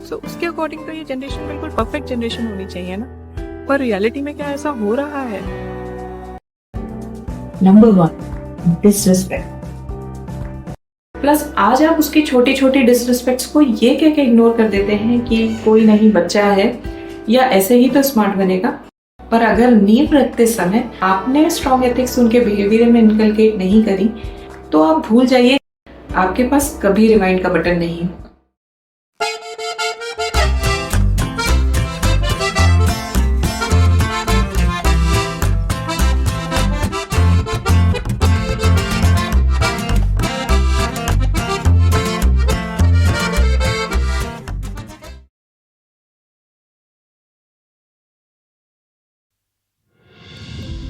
सो उसके अकॉर्डिंग तो ये जनरेशन बिल्कुल परफेक्ट जनरेशन होनी चाहिए ना, पर रियलिटी में क्या ऐसा हो रहा है? Number 1, disrespect. प्लस आज आप उसकी छोटी छोटी डिसरिस्पेक्ट्स को ये कह के इग्नोर कर देते हैं कि कोई नहीं, बच्चा है या ऐसे ही तो स्मार्ट बनेगा। पर अगर नींव रखते समय आपने स्ट्रॉन्ग एथिक्स उनके बिहेवियर में इनकलकेट नहीं करी तो आप भूल जाइए, आपके पास कभी रिवाइंड का बटन नहीं होगा।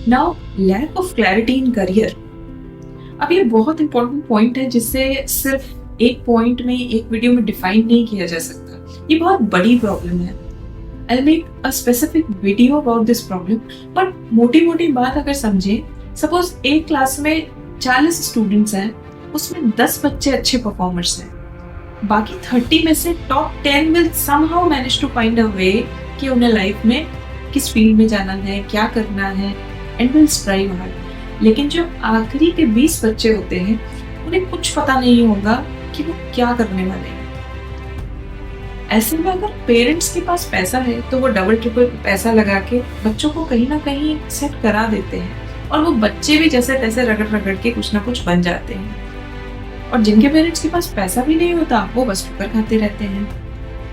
Now lack of clarity in career. अब ये बहुत इंपॉर्टेंट पॉइंट है जिससे सिर्फ एक पॉइंट में एक वीडियो में डिफाइन नहीं किया जा सकता। ये बहुत बड़ी प्रॉब्लम है। I'll make a specific video about this problem, but मोटी मोटी बात अगर समझे, सपोज एक क्लास में 40 स्टूडेंट्स हैं, उसमें 10 बच्चे अच्छे परफॉर्मर्स हैं, बाकी 30 में से top 10 will somehow manage to find a way कि उन्हें लाइफ में किस फील्ड में जाना है, क्या करना है, and will strive hard। लेकिन जो आखिरी के 20 बच्चे होते हैं उन्हें कुछ पता नहीं होगा कि वो क्या करने वाले हैं। ऐसे में अगर पेरेंट्स के पास पैसा है तो वो डबल ट्रिपल पैसा लगा के बच्चों को कहीं ना कहीं सेट करा देते हैं और वो बच्चे भी जैसे तैसे रगड़ रगड़ के कुछ ना कुछ बन जाते हैं। और जिनके पेरेंट्स के पास पैसा भी नहीं होता वो बस ठोकर खाते रहते हैं।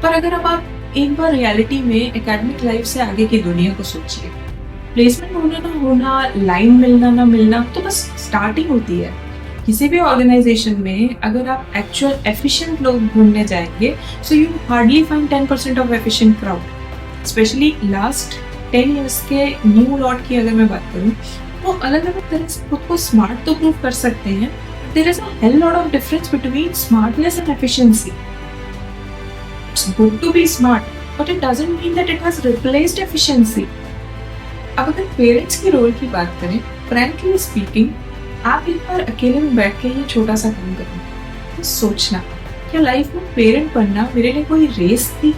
पर अगर अब आप एक बार रियलिटी में एकेडमिक लाइफ से आगे की दुनिया को सोचिए, प्लेसमेंट होना ना होना, लाइन मिलना ना मिलना तो बस स्टार्टिंग होती है। किसी भी ऑर्गेनाइजेशन में अगर आप एक्चुअल एफिशिएंट लोग ढूंढने जाएंगे so you hardly find 10% of efficient crowd. Specially last 10 years के न्यू लॉट की अगर मैं बात करूं, वो अलग अलग तरह से खुद को स्मार्ट तो प्रूव कर सकते हैं, there is a hell lot of difference between smartness and efficiency. It's good to be smart but it doesn't mean that it has replaced efficiency. अब अगर पेरेंट्स की रोल की बात करें, फ्रैंकली स्पीकिंग, आप एक बार अकेले में बैठ के ये छोटा सा काम करें, तो सोचना क्या लाइफ में पेरेंट बनना मेरे लिए कोई रेस थी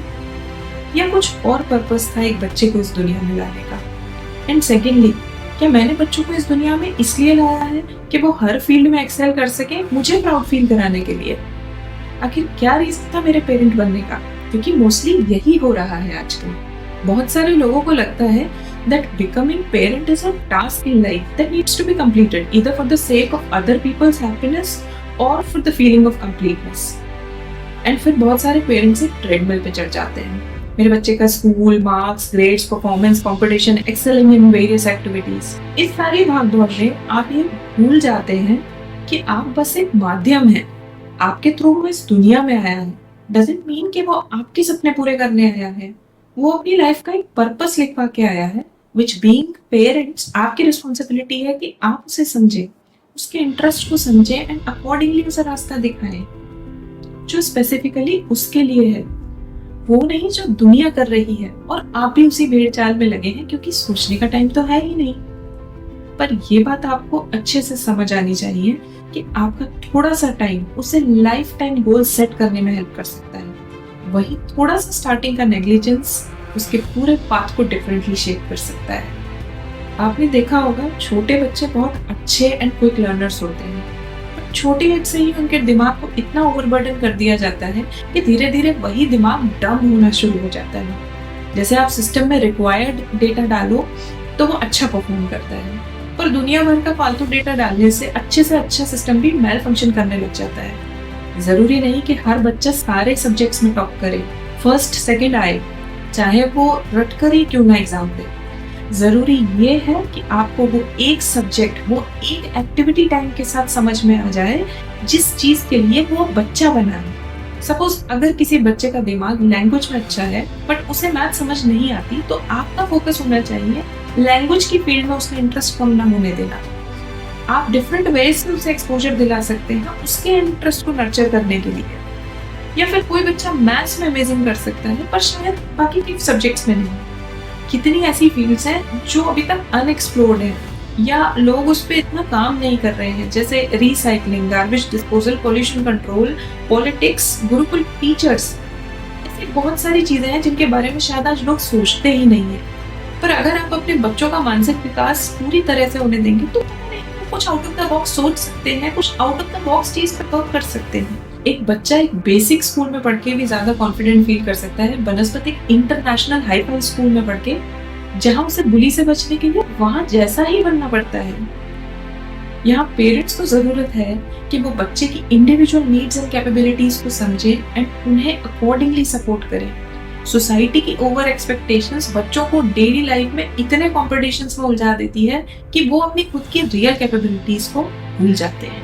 या कुछ और पर्पस था एक बच्चे को इस दुनिया में लाने का। एंड सेकेंडली, क्या मैंने बच्चों को इस दुनिया में इसलिए लाया है कि वो हर फील्ड में एक्सेल कर सके, मुझे प्राउड फील कराने के लिए? आखिर क्या रीजन था मेरे पेरेंट बनने का? क्योंकि मोस्टली यही हो रहा है आजकल। बहुत सारे लोगों को लगता है that becoming parent is a task in life that needs to be completed either for the sake of other people's happiness or for the feeling of completeness। and फिर बहुत सारे पेरेंट्स एक ट्रेडमिल पे चढ़ जाते हैं। मेरे बच्चे का school, marks, grades, performance, competition, excelling in various activities, इस सारी भागदौड़ में आप ये भूल जाते हैं कि आप बस एक माध्यम हैं। आपके थ्रू वो इस दुनिया में आया है डजंट मीन कि वो आपके सपने पूरे करने आया है। वो अपनी लाइफ का एक पर्पस लिखवा के आया है, which being parents आपकी रिस्पॉन्सिबिलिटी है कि आप उसे समझें, उसके इंटरेस्ट को समझें एंड अकॉर्डिंगली उसे रास्ता दिखाएं जो स्पेसिफिकली उसके लिए है, वो नहीं जो दुनिया कर रही है। और आप भी उसी भेड़ चाल में लगे हैं क्योंकि सोचने का टाइम तो है ही नहीं। पर ये बात आपको अच्छे से समझ आनी चाहिए कि आपका थोड़ा सा टाइम उसे लाइफ टाइम गोल सेट करने में हेल्प कर सकता है। वही थोड़ा सा स्टार्टिंग का नेग्लिजेंस उसके पूरे पाथ को डिफरेंटली शेप कर सकता है। आपने देखा होगा छोटे बच्चे बहुत अच्छे एंड क्विक लर्नर्स होते हैं, पर छोटी एज से ही उनके दिमाग को इतना ओवरबर्डन कर दिया जाता है कि धीरे धीरे वही दिमाग डम होना शुरू हो जाता है। जैसे आप सिस्टम में रिक्वायर्ड डेटा डालो तो वो अच्छा परफॉर्म करता है, पर दुनिया भर का फालतू डेटा डालने से अच्छा सिस्टम भी मेल फंक्शन करने लग जाता है। जरूरी नहीं कि हर बच्चा सारे सब्जेक्ट्स में टॉप करे, फर्स्ट सेकंड आए, चाहे वो रट कर ही क्यों ना एग्जाम दे। जरूरी ये है कि आपको वो एक सब्जेक्ट, वो एक एक्टिविटी टाइम के साथ समझ में आ जाए जिस चीज के लिए वो बच्चा बना है। सपोज अगर किसी बच्चे का दिमाग लैंग्वेज में अच्छा है बट उसे मैथ समझ नहीं आती, तो आपका फोकस होना चाहिए लैंग्वेज की फील्ड में उसका इंटरेस्ट कम ना होने देना। आप डिफरेंट वेज से उसे एक्सपोजर दिला सकते हैं उसके इंटरेस्ट को नर्चर करने के लिए। या फिर कोई बच्चा मैथ्स में अमेजिंग कर सकता है पर शायद बाकी के सब्जेक्ट्स में नहीं। कितनी ऐसी फील्ड्स हैं जो अभी तक अनएक्सप्लोर्ड है या लोग उस पर इतना काम नहीं कर रहे हैं, जैसे recycling, garbage disposal, pollution control, politics, Gurukul teachers. ऐसी बहुत सारी चीजें हैं जिनके बारे में शायद आज लोग सोचते ही नहीं है, पर अगर आप अपने बच्चों का मानसिक विकास पूरी तरह से होने देंगे तो कुछ आउट ऑफ द बॉक्स सोच सकते हैं, कुछ आउट ऑफ द बॉक्स चीज पर वर्क कर सकते हैं। एक बच्चा एक बेसिक स्कूल में पढ़ के भी ज्यादा कॉन्फिडेंट फील कर सकता है बनस्पत एक इंटरनेशनल हाई फाई स्कूल में पढ़ के, जहां उसे बुली से बचने के लिए वहां जैसा ही बनना पड़ता है। यहाँ पेरेंट्स को जरूरत है कि वो बच्चे की इंडिविजुअल नीड्स एंड कैपेबिलिटीज को समझे एंड उन्हें अकॉर्डिंगली सपोर्ट करें। सोसाइटी की ओवर एक्सपेक्टेशंस बच्चों को डेली लाइफ में इतने कॉम्पिटिशन्स में उलझा देती है कि वो अपनी खुद की रियल कैपेबिलिटीज को भूल जाते हैं।